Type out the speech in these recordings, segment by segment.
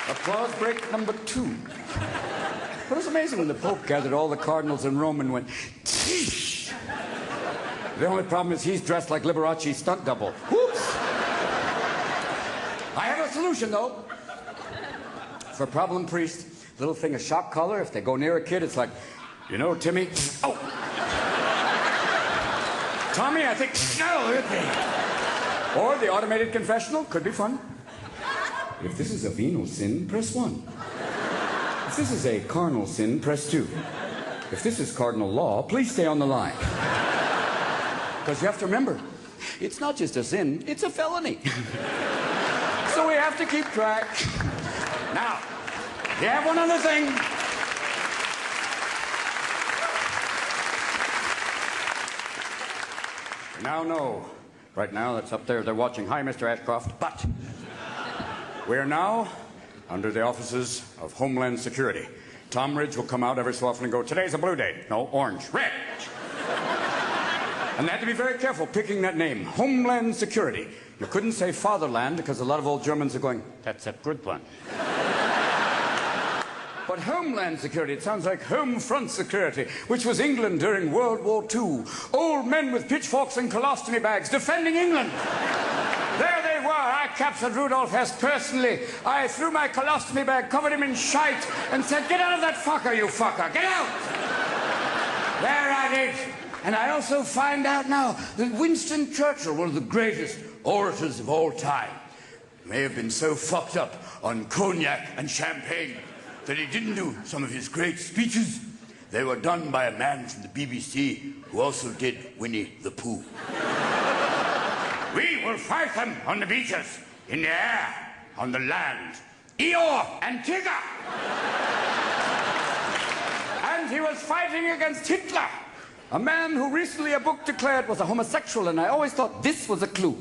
Applause break number 2. But it was amazing when the Pope gathered all the cardinals in Rome and went, "Teesh." The only problem is he's dressed like Liberace's stunt double. Whoops! I have a solution, though. For problem priest, little thing of shock collar. If they go near a kid, it's like, you know, Timmy? Oh! Tommy, I think, no, look at me. Or the automated confessional, could be fun. If this is a venal sin, press 1. If this is a carnal sin, press 2. If this is cardinal law, please stay on the line. Because you have to remember, it's not just a sin, it's a felony. So we have to keep track. Now, you have one other thing. You now know, right now, that's up there, they're watching. Hi, Mr. Ashcroft. But we are now under the offices of Homeland Security. Tom Ridge will come out every so often and go, "Today's a blue day." No, orange. Red. And they had to be very careful picking that name, Homeland Security. You couldn't say Fatherland because a lot of old Germans are going, "That's a good one." But Homeland Security, it sounds like Home Front Security, which was England during World War II. Old men with pitchforks and colostomy bags defending England. There they were. I captured Rudolf Hess personally. I threw my colostomy bag, covered him in shite, and said, "Get out of that fucker, you fucker. Get out!" There I did. And I also find out now that Winston Churchill, one of the greatest orators of all time, may have been so fucked up on cognac and champagne that he didn't do some of his great speeches. They were done by a man from the BBC who also did Winnie the Pooh. "We will fight them on the beaches, in the air, on the land. Eeyore and Tigger." And he was fighting against Hitler, a man who recently a book declared was a homosexual, and I always thought this was a clue.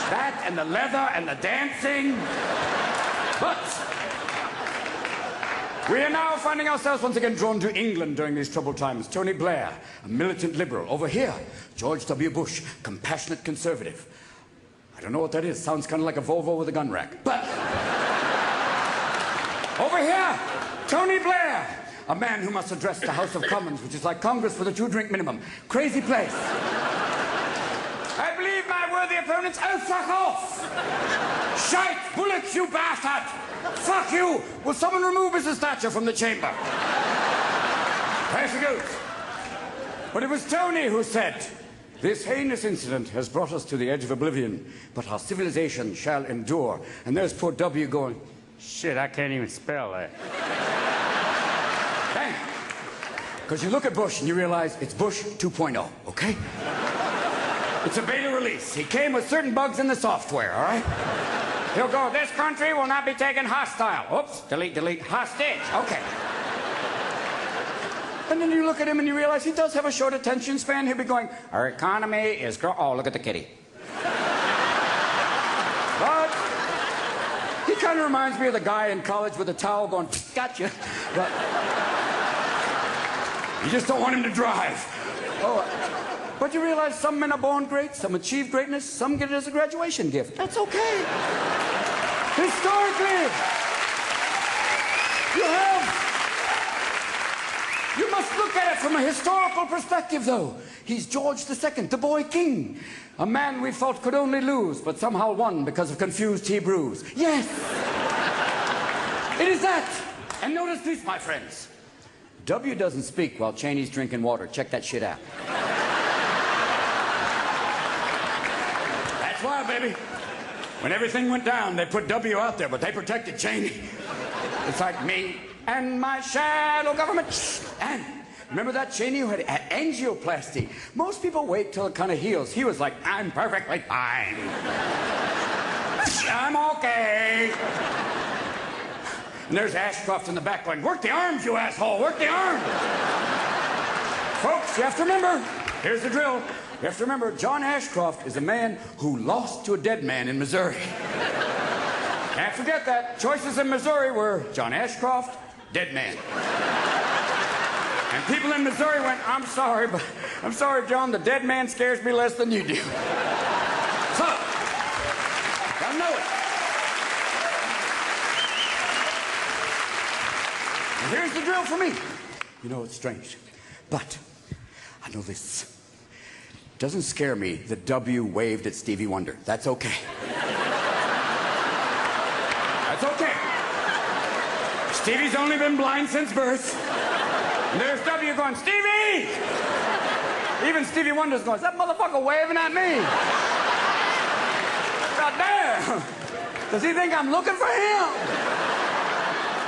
That and the leather and the dancing. But we are now finding ourselves once again drawn to England during these troubled times. Tony Blair, a militant liberal. Over here, George W. Bush, compassionate conservative. I don't know what that is. Sounds kind of like a Volvo with a gun rack. But over here, Tony Blair, a man who must address the House of Commons, which is like Congress with a 2-drink minimum. Crazy place. I believe my worthy opponents. Oh, fuck off! Shite! Bullets, you bastard! Fuck you! Will someone remove Mrs. Thatcher from the chamber? There she goes. But it was Tony who said, "This heinous incident has brought us to the edge of oblivion, but our civilization shall endure." And there's poor W going, "Shit, I can't even spell that." Bang! Because you look at Bush and you realize it's Bush 2.0, okay? It's a beta release. He came with certain bugs in the software, all right? He'll go, "This country will not be taken hostile." Oops, delete, delete, hostage. Okay. And then you look at him and you realize he does have a short attention span. He'll be going, "Our economy is oh, look at the kitty." But he kind of reminds me of the guy in college with a towel going, "Gotcha." But you just don't want him to drive. Oh, but you realize some men are born great, some achieve greatness, some get it as a graduation gift. That's okay. Historically, you must look at it from a historical perspective, though. He's George II, the boy king. A man we thought could only lose, but somehow won because of confused Hebrews. Yes! It is that. And notice this, my friends. W doesn't speak while Cheney's drinking water. Check that shit out. That's why, baby. When everything went down, they put W out there, but they protected Cheney. It's like me and my shadow government. And remember that Cheney who had angioplasty? Most people wait till it kind of heals. He was like, "I'm perfectly fine. I'm okay." And there's Ashcroft in the back going, "Work the arms, you asshole, work the arms." Folks, you have to remember, here's the drill. You have to remember, John Ashcroft is a man who lost to a dead man in Missouri. Can't forget that. Choices in Missouri were John Ashcroft, dead man. And people in Missouri went, I'm sorry, John, the dead man scares me less than you do. So, gotta know it. Here's the drill for me. You know, it's strange, but I know this. It doesn't scare me that W waved at Stevie Wonder. That's okay. That's okay. Stevie's only been blind since birth. And there's W going, Stevie! Even Stevie Wonder's going, is that motherfucker waving at me? God damn! Does he think I'm looking for him?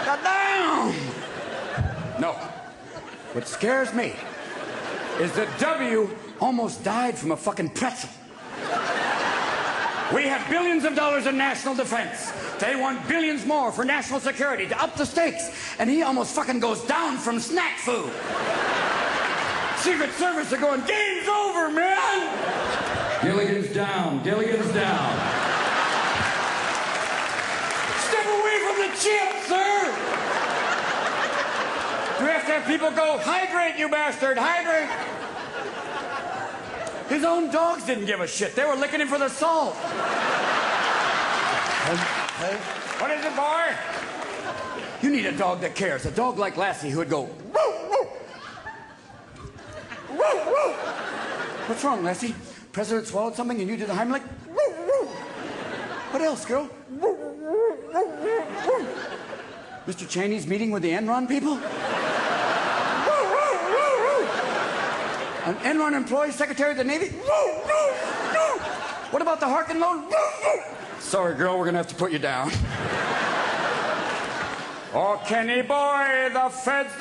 God damn! No. What scares me is that W almost died from a fucking pretzel. We have billions of dollars in national defense. They want billions more for national security to up the stakes. And he almost fucking goes down from snack food. Secret Service are going, game's over, man! Gilligan's down. Gilligan's down. Step away from the chip, sir! Do we have to have people go, hydrate, you bastard, hydrate? His own dogs didn't give a shit. They were licking him for the salt. Hey. What is it, boy? You need a dog that cares. A dog like Lassie who would go, woo, woo. Woo, woo. What's wrong, Lassie? President swallowed something and you did the Heimlich? Woo, woo. What else, girl? Woo, woo, woo, woo. Mr. Cheney's meeting with the Enron people? An Enron employee, Secretary of the Navy? What about the Harkin loan? Sorry, girl, we're gonna have to put you down. Oh, Kenny boy, the feds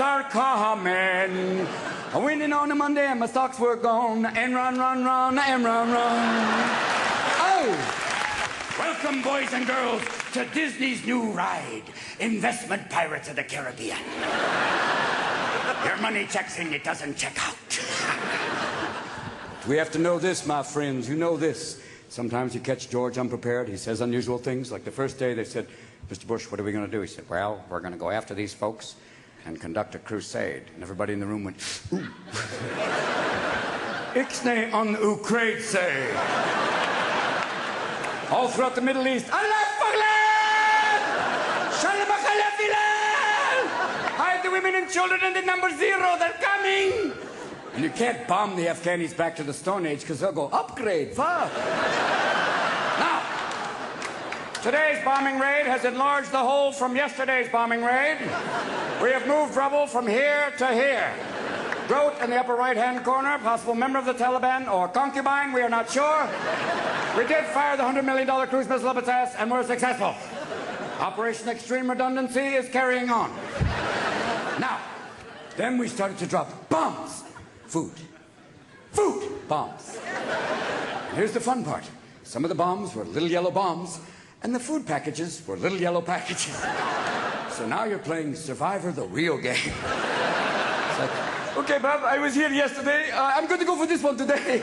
are coming. I'm winning on a Monday and my stocks were gone. Enron, run, Enron, run. Oh! Welcome, boys and girls, to Disney's new ride, Investment Pirates of the Caribbean. Your money checks in, it doesn't check out. We have to know this, my friends. You know this. Sometimes you catch George unprepared. He says unusual things. Like the first day they said, Mr. Bush, what are we going to do? He said, well, we're going to go after these folks and conduct a crusade. And everybody in the room went, ooh. Ixnay on Ukraine say. All throughout the Middle East, Allah Akbar! Shalom Aleichem! Hide the women and children in the number 0. They're coming! And you can't bomb the Afghanis back to the Stone Age because they'll go, upgrade, fuck. Now, today's bombing raid has enlarged the hole from yesterday's bombing raid. We have moved rubble from here to here. Wrote in the upper right-hand corner, possible member of the Taliban or concubine, we are not sure. We did fire the $100 million cruise missile up its ass and were successful. Operation Extreme Redundancy is carrying on. Now, then we started to drop bombs. Food, bombs. And here's the fun part. Some of the bombs were little yellow bombs, and the food packages were little yellow packages. So now you're playing Survivor, the real game. It's like, okay, Bob, I was here yesterday. I'm going to go for this one today.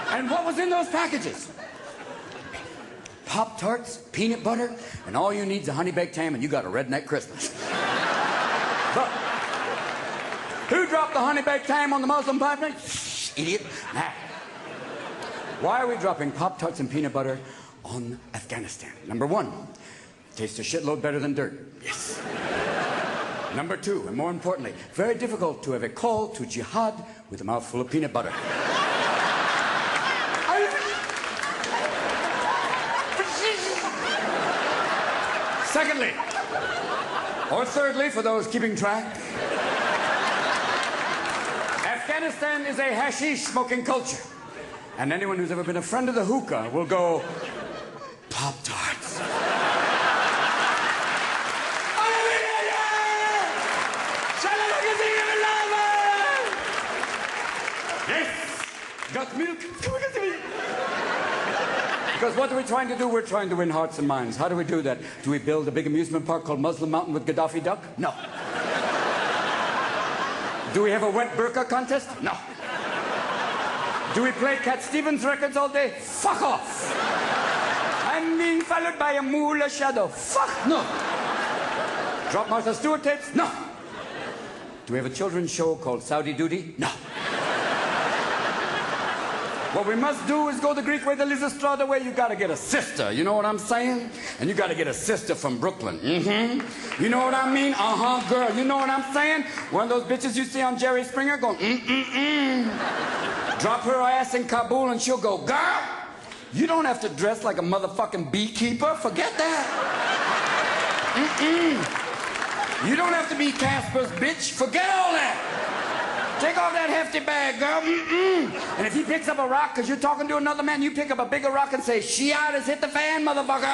And what was in those packages? Pop-Tarts, peanut butter, and all you need is a honey-baked ham, and you got a redneck Christmas. But who dropped the honey-baked ham on the Muslim pipeline? Idiot. Nah. Why are we dropping Pop-Tarts and peanut butter on Afghanistan? Number 1, tastes a shitload better than dirt. Yes. Number 2, and more importantly, very difficult to have a call to jihad with a mouthful of peanut butter. Secondly, or thirdly, for those keeping track, Afghanistan is a hashish smoking culture. And anyone who's ever been a friend of the hookah will go, Pop-Tarts. Yes, got milk. Because what are we trying to do? We're trying to win hearts and minds. How do we do that? Do we build a big amusement park called Muslim Mountain with Gaddafi Duck? No. Do we have a wet burqa contest? No. Do we play Cat Stevens records all day? Fuck off. I'm being followed by a moolah shadow. Fuck no. Drop Martha Stewart tapes? No. Do we have a children's show called Saudi Duty? No. What we must do is go the Greek way, the Lysistrata way. You gotta get a sister, you know what I'm saying? And you gotta get a sister from Brooklyn. Mm-hmm. You know what I mean? Uh-huh, girl, you know what I'm saying? One of those bitches you see on Jerry Springer going, Drop her ass in Kabul and she'll go, girl, you don't have to dress like a motherfucking beekeeper. Forget that. You don't have to be Casper's bitch. Forget all that. Take off that hefty bag, girl. And if he picks up a rock because you're talking to another man, you pick up a bigger rock and say, Shiite has hit the fan, motherfucker.